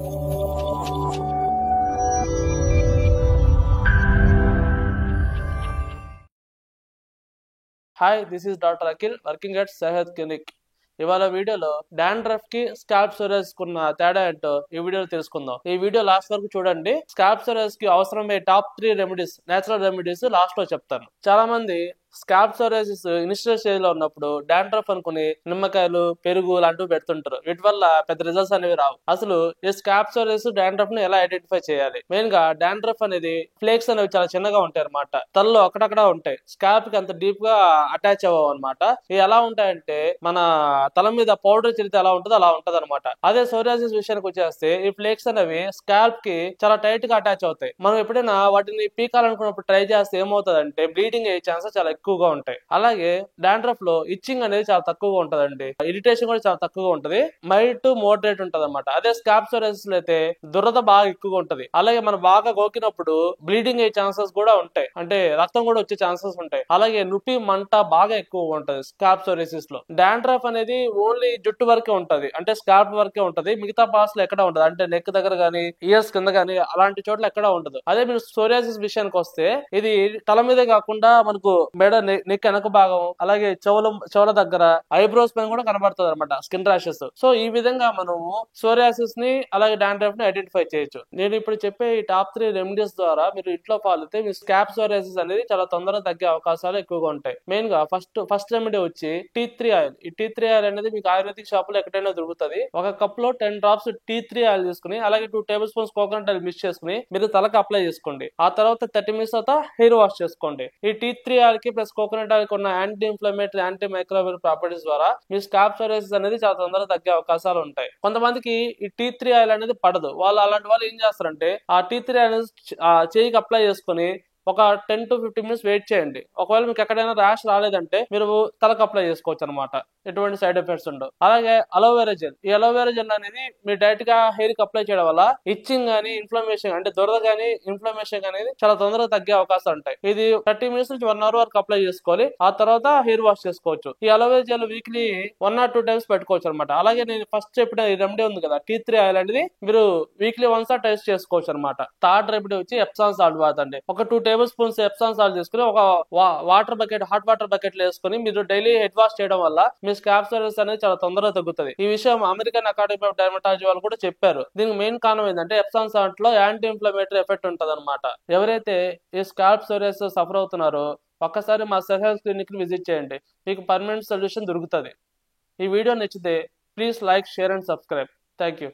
Hi, this is Dr. Akhil working at Sehat Clinic. ఇవాళ వీడియోలో dandruff కి scalp psoriasis కున్న తేడా ఏంటో ఈ వీడియోలో తెలుసుకుందాం. ఈ వీడియో లాస్ట్ వరకు చూడండి. స్కాల్ప్ సోరియాసిస్ కి అవసరమయ్యే top 3 remedies, natural remedies last లో చెప్తాను. చాలా మంది స్కాల్ప్ సోరియాసిస్ ఇనిషియల్ స్టేజ్ లో ఉన్నప్పుడు డాండ్రఫ్ అనుకుని నిమ్మకాయలు, పెరుగు లాంటివి పెడుతుంటారు. వీటి వల్ల పెద్ద రిజల్ట్స్ అనేవి రావు. అసలు ఈ స్కాల్ప్ సోరియాసిస్ డాండ్రఫ్ ని ఎలా ఐడెంటిఫై చేయాలి? మెయిన్ గా డాండ్రఫ్ అనేది ఫ్లేక్స్ అనేవి చాలా చిన్నగా ఉంటాయి అనమాట. తలలో అక్కడక్కడ ఉంటాయి, స్కాల్ప్ కి అంత డీప్ గా అటాచ్ అవ్వవు అనమాట. ఇవి ఎలా ఉంటాయంటే మన తల మీద పౌడర్ చిరితే ఎలా ఉంటుందో అలా ఉంటది అనమాట. అదే సోరియాసిస్ విషయానికి వచ్చేస్తే ఈ ఫ్లేక్స్ అనేవి స్కాల్ప్ కి చాలా టైట్ గా అటాచ్ అవుతాయి. మనం ఎప్పుడైనా వాటిని పీకాలనుకున్నప్పుడు ట్రై చేస్తే ఏమవుతుందంటే బ్లీడింగ్ అయ్యే ఛాన్సెస్ చాలా ఎక్కువగా ఉంటాయి. అలాగే డాండ్రఫ్ లో ఇచ్చింగ్ అనేది చాలా తక్కువగా ఉంటదండి. ఇరిటేషన్ కూడా చాలా తక్కువగా ఉంటది. మైల్డ్ టు మోడరేట్ ఉంటది అనమాట. అదే స్కాల్ప్ సోరియాసిస్ లో అయితే దురద బాగా ఎక్కువగా ఉంటది. అలాగే మనం బాగా గోకినప్పుడు బ్లీడింగ్ అయ్యే ఛాన్సెస్ కూడా ఉంటాయి. అంటే రక్తం కూడా వచ్చే ఛాన్సెస్ ఉంటాయి. అలాగే నొప్పి, మంట బాగా ఎక్కువగా ఉంటది స్కాల్ప్ సోరియాసిస్ లో. డాండ్రఫ్ అనేది ఓన్లీ జుట్టు వరకే ఉంటది, అంటే స్కాల్ప్ వరకే ఉంటది. మిగతా పార్ట్స్ లో ఎక్కడ ఉండదు, అంటే నెక్ దగ్గర గానీ, ఇయర్స్ కింద గానీ అలాంటి చోట్ల ఎక్కడ ఉండదు. అదే మీరు సోరియాసిస్ విషయానికి వస్తే ఇది తల మీదే కాకుండా మనకు మెడ, నెక్ వెనక భాగం, అలాగే చెవుల దగ్గర, ఐబ్రోస్ పైన కూడా కనబడుతుంది అనమాట స్కిన్ ర్యాషెస్. సో ఈ విధంగా మనము సోరియాసిస్ ని అలాగే డాండ్రఫ్ ని ఐడెంటిఫై చేయొచ్చు. నేను ఇప్పుడు చెప్పే ఈ టాప్ 3 రెమెడీస్ ద్వారా మీరు ఇంట్లో ఫాలో అయితే మీ స్కాల్ప్ సోరియాసిస్ అనేది చాలా తొందరగా తగ్గే అవకాశాలు ఎక్కువగా ఉంటాయి. మెయిన్ గా ఫస్ట్ రెమెడీ వచ్చి టీ3 ఆయిల్. ఈ టీ3 ఆయిల్ అనేది మీకు ఆయుర్వేదిక్ షాప్ లో ఎక్కడైనా దొరుకుతుంది. ఒక కప్ లో 10 డ్రాప్స్ టీ3 ఆయిల్ తీసుకుని, అలాగే 2 table spoons coconut oil mix చేసుకుని మీరు తలకు అప్లై చేసుకోండి. ఆ తర్వాత 30 మినిట్స్ తర్వాత హెయిర్ వాష్ చేసుకోండి. ఈ టీ3 ఆయిల్ కి ప్లస్ కోకోనట్ ఆయిల్ ఉన్న anti inflammatory, anti microbial properties ద్వారా మీ స్కాల్ప్ సోరియాసిస్ అనేది చాలా తొందరగా తగ్గే అవకాశాలు ఉంటాయి. కొంతమందికి ఈ టీ3 ఆయిల్ అనేది పడదు. అలాంటి వాళ్ళు ఏం చేస్తారంటే ఆ టీ3 ఆయిల్ అనేది చేయికి అప్లై చేసుకుని ఒక 10 to 15 మినిట్స్ వెయిట్ చేయండి. ఒకవేళ మీకు ఎక్కడైనా ర్యాష్ రాలేదంటే మీరు తలకు అప్లై చేసుకోవచ్చు అనమాట. ఎటువంటి సైడ్ ఎఫెక్ట్స్ ఉండవు. అలాగే అలోవెరా జెల్. ఈ అలోవెరా జెల్ అనేది మీరు డైరెక్ట్ గా హెయిర్ కి అప్లై చేయడం వల్ల ఇచ్చింగ్ గానీ, ఇన్ఫ్లమేషన్ అంటే దురద గానీ, ఇన్ఫ్లమేషన్ అనేది చాలా తొందరగా తగ్గే అవకాశాలు ఉంటాయి. ఇది 30 మినిట్స్ నుంచి 1 అవర్ వరకు అప్లై చేసుకోవాలి. ఆ తర్వాత హెయిర్ వాష్ చేసుకోవచ్చు. ఈ aloe vera gel weekly 1 or 2 times పెట్టుకోవచ్చు అనమాట. అలాగే నేను ఫస్ట్ చెప్పిన ఈ రెమెడీ ఉంది కదా టీ3 ఆయిల్ అనేది మీరు వీక్లీ వన్స్ టెస్ట్ చేసుకోవచ్చు అనమాట. థర్డ్ రెమెడీ వచ్చి ఎప్సామ్ సాల్ట్ వాడండి. ఒక 2 టేబుల్ స్పూన్స్ ఎప్సామ్ సాల్ట్ తీసుకుని ఒక హాట్ వాటర్ బకెట్ లో వేసుకుని మీరు డైలీ హెడ్ వాష్ చేయడం వల్ల మీ స్కాల్ప్ సోరియాసిస్ అనేది చాలా తొందరగా తగ్గుతుంది. ఈ విషయం అమెరికన్ అకాడమీ ఆఫ్ డెర్మటాలజీ వాళ్ళు కూడా చెప్పారు. దీనికి మెయిన్ కారణం ఏంటంటే ఎప్సామ్ సాల్ట్ లో యాంటీ ఇన్ఫ్లమేటరీ ఎఫెక్ట్ ఉంటది అనమాట. ఎవరైతే ఈ స్కాల్ప్ సోరియాసిస్ సఫర్ అవుతున్నారో ఒక్కసారి మా సెహెల్త్ క్లినిక్ ని విజిట్ చేయండి. మీకు పర్మనెంట్ సొల్యూషన్ దొరుకుతుంది. ఈ వీడియో నచ్చితే please like, share and subscribe. Thank you.